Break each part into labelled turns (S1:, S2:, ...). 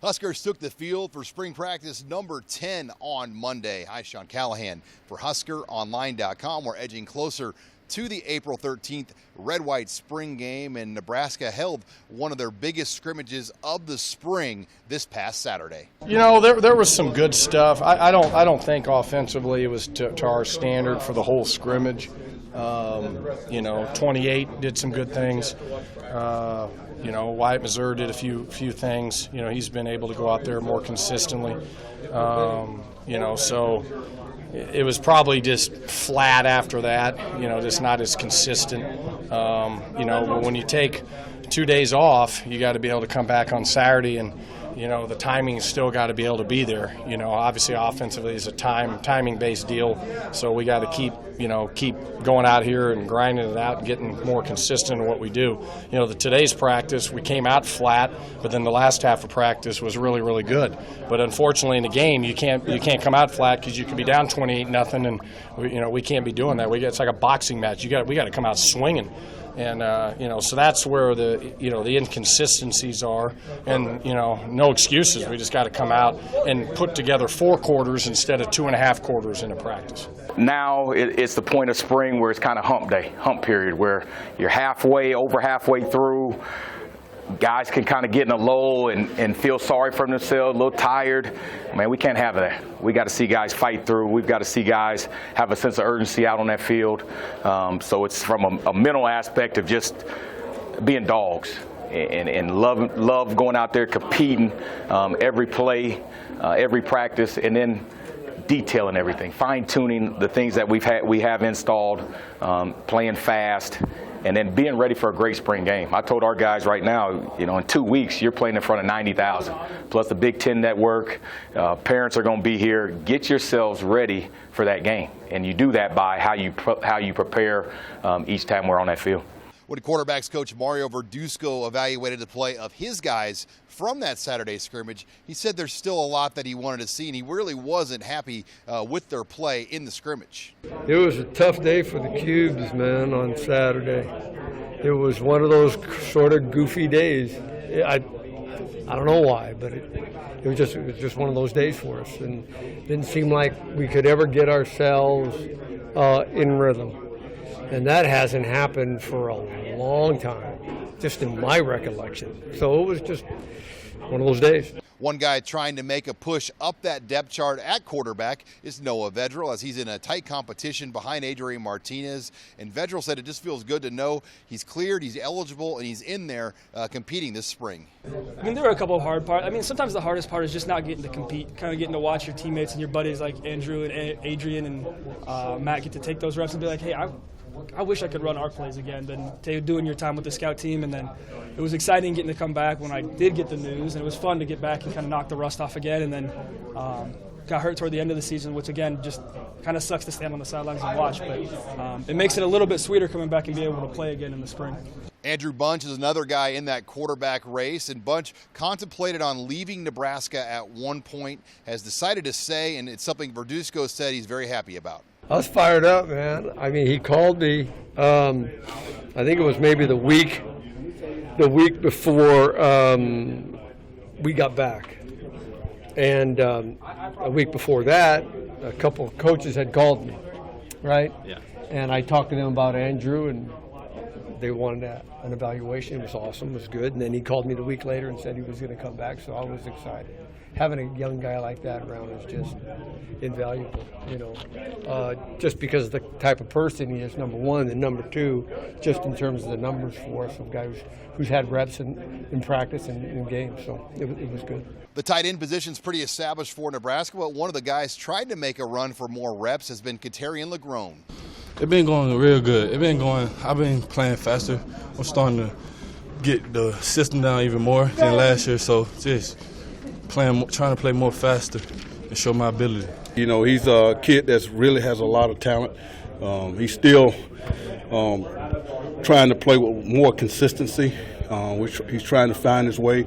S1: Huskers took the field for spring practice number 10 on Monday. Hi, Sean Callahan for HuskerOnline.com. We're edging closer to the April 13th red-white spring game, and Nebraska held one of their biggest scrimmages of the spring this past Saturday.
S2: You know, there was some good stuff. I don't think offensively it was to our standard for the whole scrimmage. 28 did some good things. Wyatt Missouri did a few things. He's been able to go out there more consistently. So it was probably just flat after that, just not as consistent. But when you take 2 days off, you got to be able to come back on Saturday, and the timing's still got to be able to be there. Obviously offensively is a timing-based deal, so we got to keep going out here and grinding it out and getting more consistent in what we do. Today's practice, we came out flat, but then the last half of practice was really, really good. But unfortunately in the game, you can't come out flat because you can be down 28-0, and we can't be doing that. It's like a boxing match. We got to come out swinging. And so that's where the inconsistencies are, and no excuses. We just got to come out and put together 4 quarters instead of 2.5 quarters in a practice.
S3: Now it's the point of spring where it's kind of hump period, where you're over halfway through. Guys can kind of get in a lull and feel sorry for themselves, a little tired. Man, we can't have that. We got to see guys fight through. We've got to see guys have a sense of urgency out on that field. So it's from a mental aspect of just being dogs and love going out there competing every play, every practice, and then detailing everything, fine-tuning the things that we have installed, playing fast, and then being ready for a great spring game. I told our guys right now, in 2 weeks, you're playing in front of 90,000, plus the Big Ten network. Parents are going to be here. Get yourselves ready for that game, and you do that by how you prepare each time we're on that field.
S1: When quarterbacks coach Mario Verduzco evaluated the play of his guys from that Saturday scrimmage, he said there's still a lot that he wanted to see, and he really wasn't happy with their play in the scrimmage.
S4: It was a tough day for the Cubes, man, on Saturday. It was one of those sort of goofy days. I don't know why, but it was just one of those days for us, and it didn't seem like we could ever get ourselves in rhythm. And that hasn't happened for a long time, just in my recollection. So it was just one of those days.
S1: One guy trying to make a push up that depth chart at quarterback is Noah Vedral, as he's in a tight competition behind Adrian Martinez. And Vedral said it just feels good to know he's cleared, he's eligible, and he's in there competing this spring.
S5: There were a couple of hard parts. Sometimes the hardest part is just not getting to compete, kind of getting to watch your teammates and your buddies like Andrew and Adrian and Matt get to take those reps and be like, hey, I wish I could run our plays again, than doing your time with the scout team. And then it was exciting getting to come back when I did get the news, and it was fun to get back and kind of knock the rust off again. And then got hurt toward the end of the season, which again just kind of sucks to stand on the sidelines and watch. But it makes it a little bit sweeter coming back and being able to play again in the spring.
S1: Andrew Bunch is another guy in that quarterback race, and Bunch contemplated on leaving Nebraska at one point, has decided to stay, and it's something Verduzco said he's very happy about.
S4: I was fired up, man. He called me, I think it was maybe the week before we got back. And a week before that, a couple of coaches had called me, right? Yeah. And I talked to them about Andrew, and they wanted an evaluation. It was awesome. It was good. And then he called me the week later and said he was going to come back, so I was excited. Having a young guy like that around is just invaluable, just because of the type of person he is, number one, and number two, just in terms of the numbers for us, of guys who's had reps in practice and in games. So it was good.
S1: The tight end position's pretty established for Nebraska, but one of the guys trying to make a run for more reps has been Katarian LeGrone.
S6: It's been going real good. I've been playing faster. I'm starting to get the system down even more than last year, so just trying to play more faster and show my ability.
S7: He's a kid that really has a lot of talent. He's still trying to play with more consistency, which he's trying to find his way,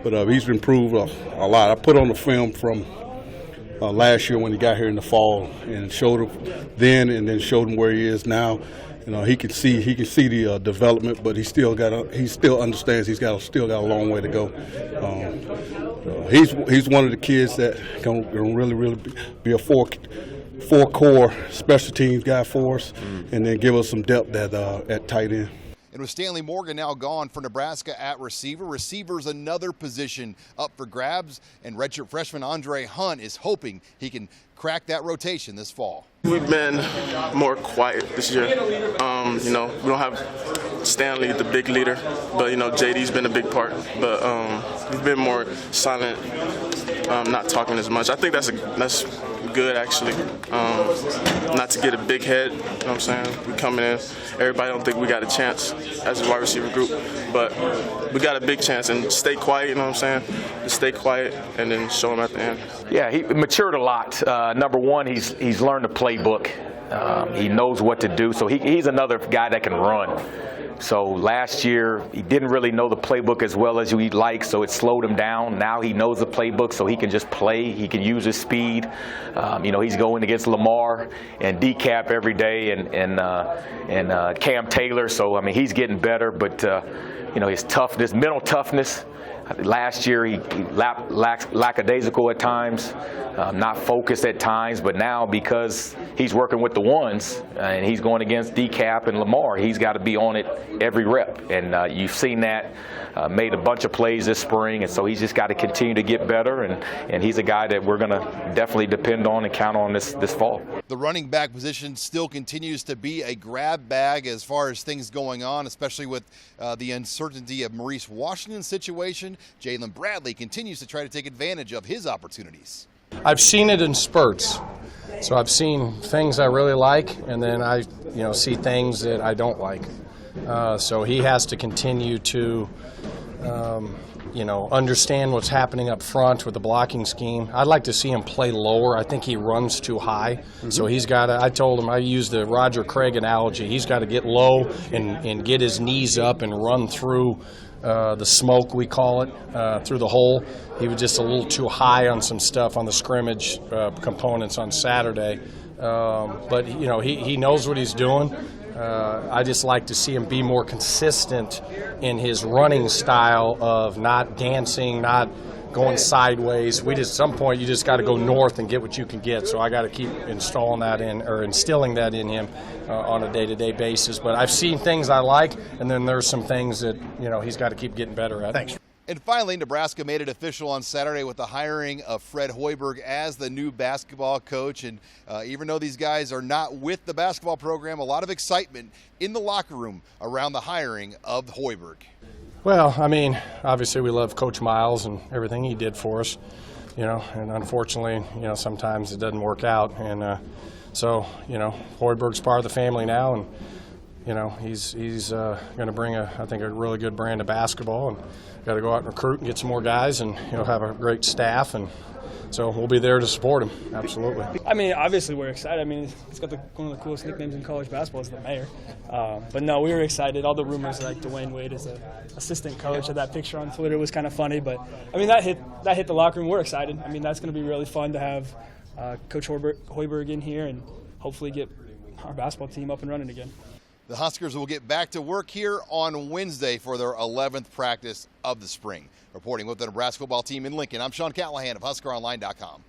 S7: but he's improved a lot. I put on the film from last year when he got here in the fall and showed him then, and then showed him where he is now. He can see the development, but he still understands he's still got a long way to go. He's one of the kids that can really be a four core special teams guy for us, and then give us some depth at tight end.
S1: And with Stanley Morgan now gone for Nebraska at receiver, receiver's another position up for grabs, and redshirt freshman Andre Hunt is hoping he can crack that rotation this fall.
S8: We've been more quiet this year. We don't have Stanley, the big leader, but JD's been a big part. But we've been more silent, not talking as much. I think that's good, actually. Not to get a big head, you know what I'm saying? We coming in, everybody don't think we got a chance as a wide receiver group, but we got a big chance, and stay quiet, you know what I'm saying? Just stay quiet and then show them at the end.
S3: Yeah, he matured a lot. Number one, he's learned the playbook. He knows what to do, so he's another guy that can run. So last year, he didn't really know the playbook as well as he'd like, so it slowed him down. Now he knows the playbook, so he can just play. He can use his speed. He's going against Lamar and DeCap every day, and Cam Taylor. So, he's getting better, but, his toughness, mental toughness. Last year, he lackadaisical at times, not focused at times, but now because he's working with the ones and he's going against DeCap and Lamar, he's got to be on it every rep. And you've seen that, made a bunch of plays this spring, and so he's just got to continue to get better, and he's a guy that we're going to definitely depend on and count on this fall.
S1: The running back position still continues to be a grab bag as far as things going on, especially with the uncertainty of Maurice Washington's situation. Jalen Bradley continues to try to take advantage of his opportunities.
S2: I've seen it in spurts. So I've seen things I really like, and then I see things that I don't like. So he has to continue to understand what's happening up front with the blocking scheme. I'd like to see him play lower. I think he runs too high. So he's got to, I told him, I used the Roger Craig analogy. He's got to get low and get his knees up and run through the smoke, we call it, through the hole. He was just a little too high on some stuff on the scrimmage components on Saturday. But, he knows what he's doing. I just like to see him be more consistent in his running style of not dancing, not going sideways. At some point, you just got to go north and get what you can get. So I got to keep instilling that in him on a day-to-day basis. But I've seen things I like, and then there's some things that he's got to keep getting better at.
S1: Thanks. And finally, Nebraska made it official on Saturday with the hiring of Fred Hoiberg as the new basketball coach. And even though these guys are not with the basketball program, a lot of excitement in the locker room around the hiring of Hoiberg.
S2: Well, obviously we love Coach Miles and everything he did for us, and unfortunately, sometimes it doesn't work out. And so, Hoiberg's part of the family now, and, he's going to bring I think a really good brand of basketball, and got to go out and recruit and get some more guys and, have a great staff. And so we'll be there to support him, absolutely.
S5: Obviously we're excited. He's got one of the coolest nicknames in college basketball is the mayor. But no, we were excited. All the rumors like Dwayne Wade is an assistant coach. That picture on Twitter was kind of funny. But, that hit the locker room. We're excited. That's going to be really fun to have Coach Hoiberg in here and hopefully get our basketball team up and running again.
S1: The Huskers will get back to work here on Wednesday for their 11th practice of the spring. Reporting with the Nebraska football team in Lincoln, I'm Sean Callahan of HuskerOnline.com.